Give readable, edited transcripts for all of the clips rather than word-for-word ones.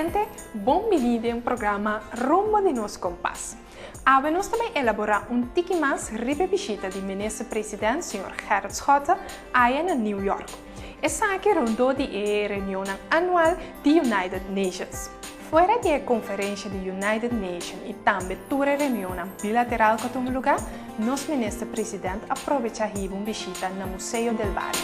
gente, bem-vindo ao programa Rumbo de Nos Compás. Hoje nós também elaborar tiki mais ribe visita do ministro-presidente, Sr. Gerrit Schotten, aí em New York. Essa aqui rondou de reunião anual da United Nations. Fora da conferência da United Nations e também toda reunião bilateral que tem lugar, nosso ministro-presidente aproveita uma visita no Museu del Barrio.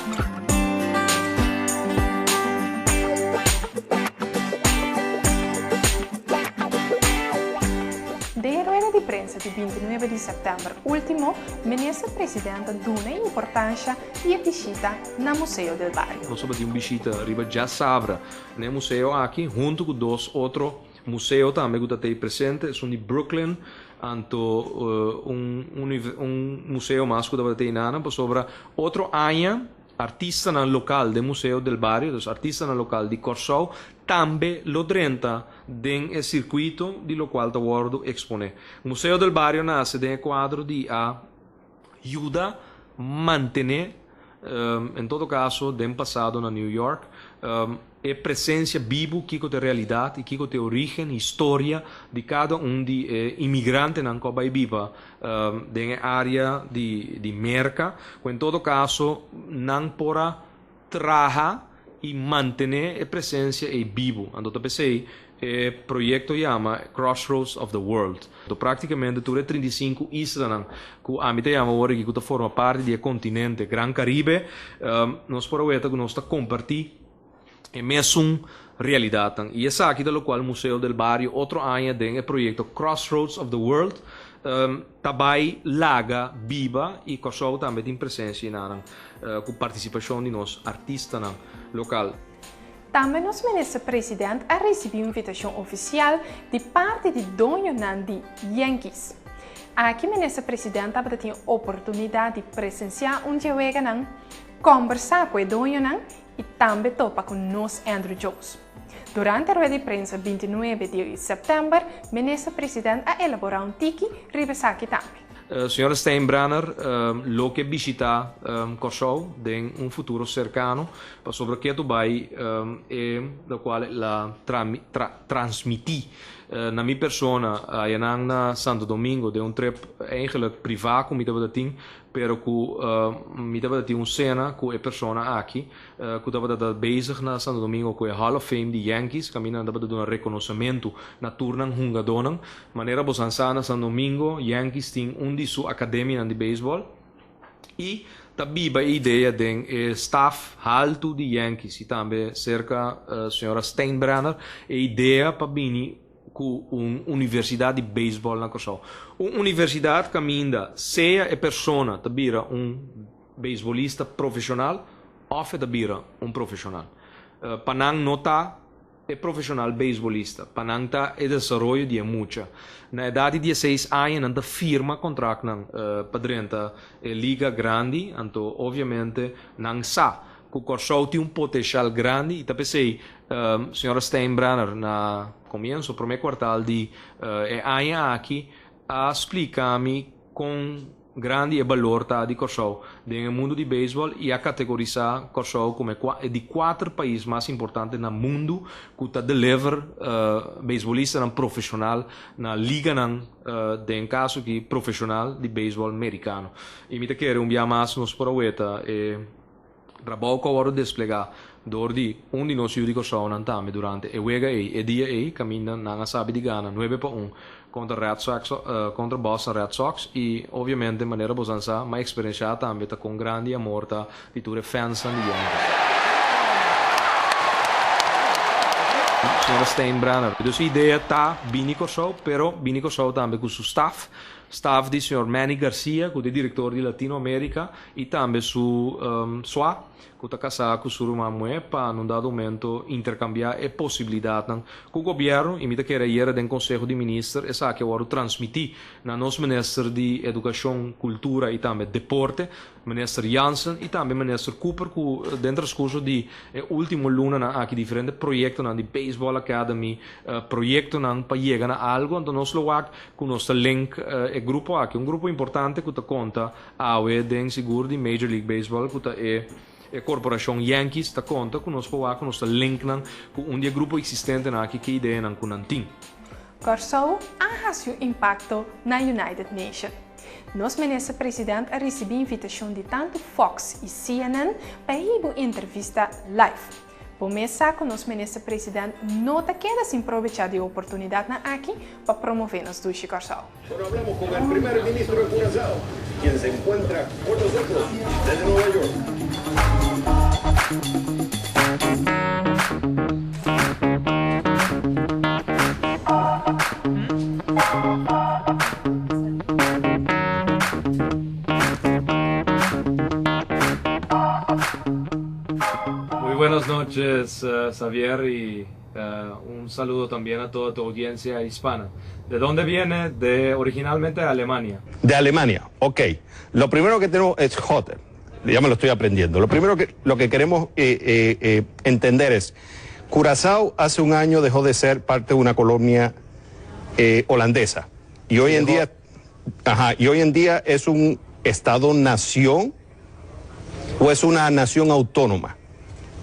Da rueda de prensa de 29 de setembro último, o ministro-presidente deu importância e visita no Museu del Barrio. Nós vamos uma visita riba já sabra no museu aqui, junto com dois outros museus também que estão presentes, são de Brooklyn, anto museu mais que está em Nana, sobre outro ano, artista no local do Museu del Barrio, dos artistas no local de Corsou, também lo 30 del circuito di lo qual Tawardo expone. O Museu del Barrio nasce de quadro de ajuda a manter, em todo caso, do passado na New York, a presença viva que tem realidade, que tem origem, história de cada de imigrantes na Cuba viva na área de merca, em todo caso, não pora traja e manter a presença viva. Então, pensei, o projeto chama Crossroads of the World. Então, praticamente, tudo 35 islas que a mim chama agora que forma parte do continente Gran Caribe, nós podemos que nós compartilhar a mesma realidade. E essa aqui é qual o Museu del Barrio, outro ano, tem o projeto Crossroads of the World, também laga viva e Kosovo também tem presença com participação de nós artistas local. Também nosso ministro-presidente a recebido uma invitação oficial de parte de dono de Yankees. Aqui o ministro-presidente tem a oportunidade de presenciar dia conversar com o dono e também topa com nós Andrew Jones. Durante a rueda de prensa 29 de setembro, o ministro-presidente a elaborar tiki ribesaki também. Signora Steinbrenner, lo che visita Kosovo in un futuro cercano, soprattutto vai e da quale la trasmiti na mia persona a Santo Domingo de un trip eigenlijk privaat com dat ding, pero ku dat een cena ku e persona aqui ku dat bezig na Santo Domingo ku e Hall of Fame de Yankees, camina dat doen een reconhecimento na turnan hungadonan, manera bosansana Santo Domingo Yankees ting di su academia de baseball e tabiba ideia de staff alto de Yankees e também cerca signora Steinbrenner e ideia para bini com uma universidade de beisebol na Kosovo. Uma universidade caminha, seja a pessoa tabira beisbolista profissional ou tabira profissional. Para não notar é profissional beisbolista, para não estar é desenvolvimento de muita. Na idade de 16 anos, não firma contrato para dentro da liga grande, então obviamente não sabe que o Kosovo tem potencial grande e pensei, senhora Steinbrenner na comienzo, primeiro quartal de ano aqui, a explicar-me com grande valor de Kosovo no mundo de beisebol e a categorizar Kosovo como de 4 países mais importantes no mundo que deliver beisbolista profissional na liga de caso que profissional de beisebol americano. E me quero dia mais nos proeta trabalho que agora desplegar de nós de Kosovo também durante a wega e dia caminha na sabe de Ghana 9-1 contra Boston Red Sox e obviamente de maneira bosança mais experiência também com grande amor de todos os fans de Yankees. Senhora Steinbrenner, então a ideia está bem Kosovo, pero bem Kosovo também com o staff de Sr. Manny Garcia, que é diretor de Latinoamérica, e também su SWA, que está casado com o Surumamue, para, num dado momento, intercambiar a possibilidade com o governo, e me querer ir do Conselho de Ministros, essa que eu transmitir na nosso Ministro de Educação, Cultura e também Deporte, Ministro Jansen e também Ministro Cooper, que dentro do curso de último luna aqui diferentes projetos de Baseball Academy, projetos para chegar a algo, então nós lo com nosso link grupo aqui, grupo importante que conta a den seguro de Major League Baseball, que é a corporação Yankees está conta com nós para nós link com dia grupo existente na que ideia não com nantim. Corsou há seu impacto na United Nations. Nosso ministro-presidente recebeu invitação de tanto Fox e CNN para ir a entrevista live. Por começar com nosso ministro-presidente, nota queda sin aprovechar de oportunidade na aqui para promover nos do Corsou. Ahora hablamos con el primer ministro de Curazao, quien se encuentra con nosotros desde Nueva York. Buenas noches, Xavier, y un saludo también a toda tu audiencia hispana. ¿De dónde viene? Originalmente de Alemania. De Alemania, ok. Lo primero que tenemos es hotel. Ya me lo estoy aprendiendo. Lo que queremos entender es, Curazao hace un año dejó de ser parte de una colonia holandesa. Y hoy en día es un estado-nación o es una nación autónoma.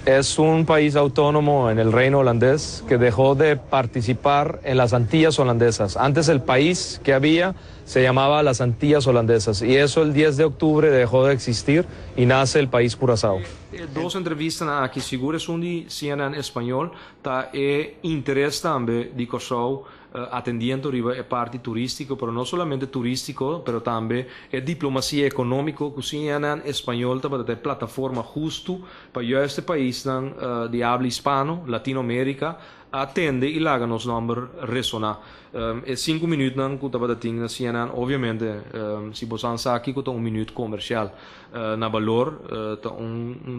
Es un país autónomo en el reino holandés que dejó de participar en las Antillas holandesas. Antes el país que había se llamaba las Antillas holandesas y eso el 10 de octubre dejó de existir y nace el país Curazao. Dos entrevistas aqui seguras um de CNN espanhol tá interesse também de Curazao atendendo a parte turística, pero no solamente turístico, pero también diplomacia económica, que CNN espanhol também tem plataforma justo para este país de habla hispano, Latinoamérica, atende e laga nos número ressonar. 5 minutos que estava ting na CNN, obviamente, se você ansar aqui que minuto comercial na valor, tá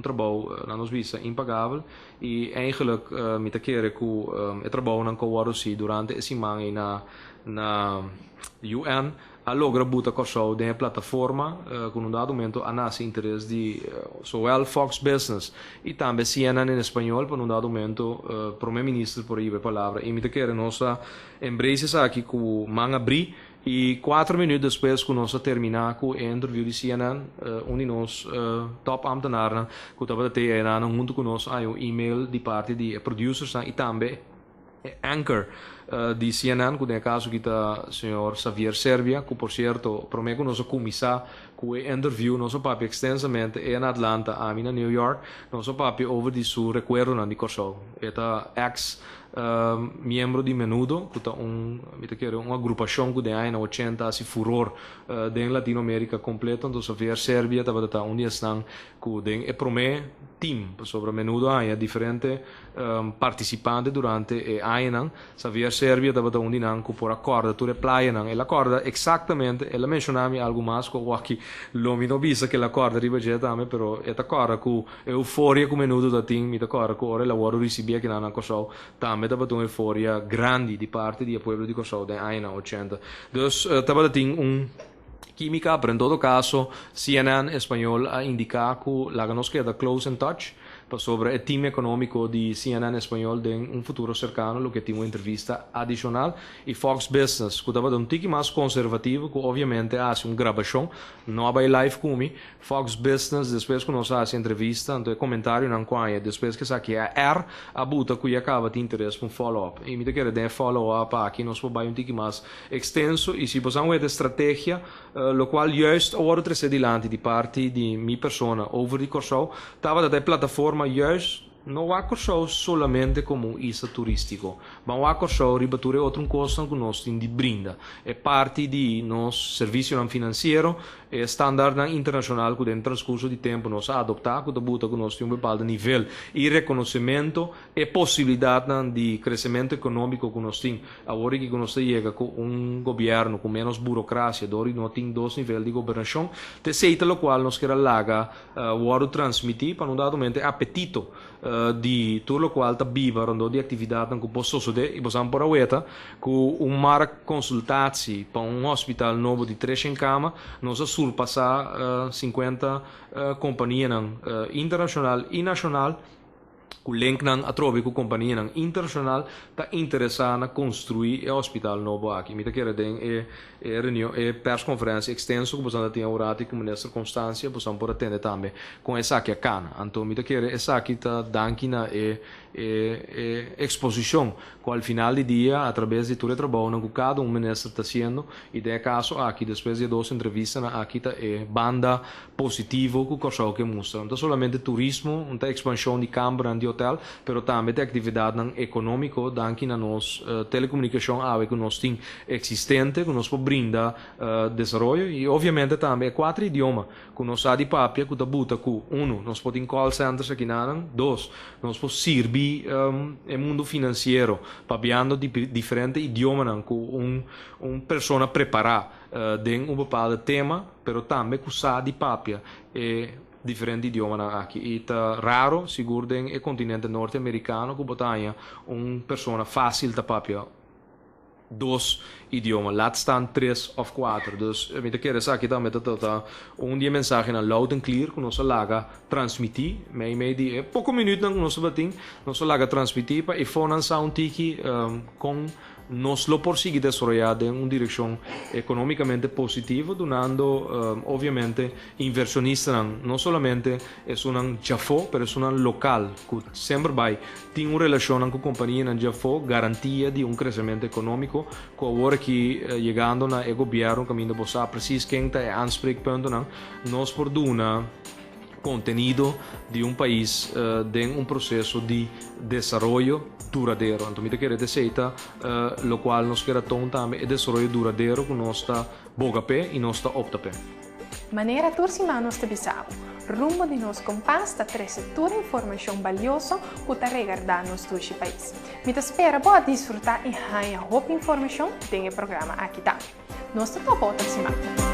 trabalho na nos visa impagável e eigenlijk met keren que trabalho não que durante esse ano na UN a logra buta Curazao de plataforma com dado momento a nasce interesse de zowel Fox Business e também CNN em espanhol para dado momento primeiro-ministro por aí a palavra e me quer nossa empresa aqui com manga abrir e 4 minutos depois que nós terminar com a entrevista de CNN onde nós top ambtenaren que estava até junto com nós um e-mail de parte de producers e também anchor di CNN, que nel caso che il signor Xavier Servia, che per certo per me conosco commissar, che interview non so papi extensamente in Atlanta, a New York, non so papi over di su recuerdo di Curazao. Era ex membro di Menudo, che è una agrupazione che negli 80 si furor in Latinoamerica completa, então Xavier Servia estava un dia stan che per me team, sobre Menudo hai differenti partecipanti durante l'anno, Xavier Servia estava un dia che per accorda tu le playa e la corda esattamente e la menzionami algo más con qualche lomino bisa che la corda ribageta a me però è accorda con euforia come Menudo da team mi accorda con ora lavoro ricibia che non ha Curazao tambe estava una euforia grande di parte di pueblo di Curazao degli anni 80 dus estava un química, pero en todo caso, CNN español ha indicado que la nos queda close in touch sobre el team económico de CNN español de un futuro cercano, lo que tiene una entrevista adicional, y Fox Business, que estaba un tique más conservativo, que obviamente hace una grabación, no va live con mí, Fox Business, después que nos hace entrevista, entonces comentario en Anquaya, después que saque a R, a buta que acaba de interés por un follow-up, y me quiere de follow-up aquí, nos va un tique más extenso, y si posamos ver estrategia, lo cual juist ahora tres adelante di parte di mi persona over di Curazao, estava da plataforma juist não há Curazao solamente como isa turístico, mas há Curazao ribatture outro costo que nós temos de brinda. É parte de nosso serviço financeiro, é standard internacional que dentro do transcurso de tempo nós adoptamos, que buta que nós temos um bepaalde nível e reconhecimento e possibilidade de crescimento econômico que nós temos. Agora que nós chega com governo com menos burocracia, dori nós temos 2 níveis de governação, te seita lo qual nós quer laga o transmitir para um dado momento apetito di tutto lo qual ta biva rondo di attività che posso succedere e possiamo pora weta con un mar consultazi per un hospital nuovo di 300 cama non sa surpassa 50 compagnie internazionali e nazionali o link nang atrobe com companhia nang internacional tá interessada na construir o hospital novo aqui. Mita queira den reunião persconferência extenso que você tem orati com nessa circunstância você pode atender também com essa aqui a cana. Então mita queira essa aqui tá danki na exposição que ao final do dia através de todo o trabalho que cada ministro está fazendo e de caso aqui depois de 2 entrevistas aqui tá banda positivo que coisa que mostra. Não somente turismo, não expansão de câmara de hotel, pero também de atividade econômica, danke na nos telecomunicação que nós tem existente, que nós pode brindar desenvolvimento e obviamente também 4 idiomas que nós há de papia que buta que nós podemos call centers aqui na 2 nós podemos servir o mundo financeiro papiando diferentes idiomas que pessoa preparar de bepaalde tema, pero também que há de papia diferentes idiomas aqui. E tá raro, seguro, no continente norte-americano, que botanha pessoa fácil de papia 2 idiomas, laat staan 3 of 4. Dus met quero aqui também tá dia mensagem na loud and clear que nós laga transmitir, meio de pouco minuto nós bating, nós laga transmitir para e fonan sound tiki com nós lo prosseguir desarrollar em uma direção economicamente positiva, donando obviamente inversionistas não somente é um Jafo, mas é um local que sempre vai ter uma relação com a companhia na Jafo, garantia de crescimento econômico, que agora que chegando na governo caminho de você preciso quem está anspreekpunt nós por duna contenido de país de processo de desenvolvimento duradouro. Então, me quer dizer lo qual nós queremos também é desenvolvimento duradouro que nós está boga pé e nós está opta pé. Maneira turcima nós te bisavo. Rumo de nos compás está trazendo toda informação valiosa para regardar nosso país. Me espera para desfrutar e ganhar boa informação do programa aqui também. Nós te topo outra semana.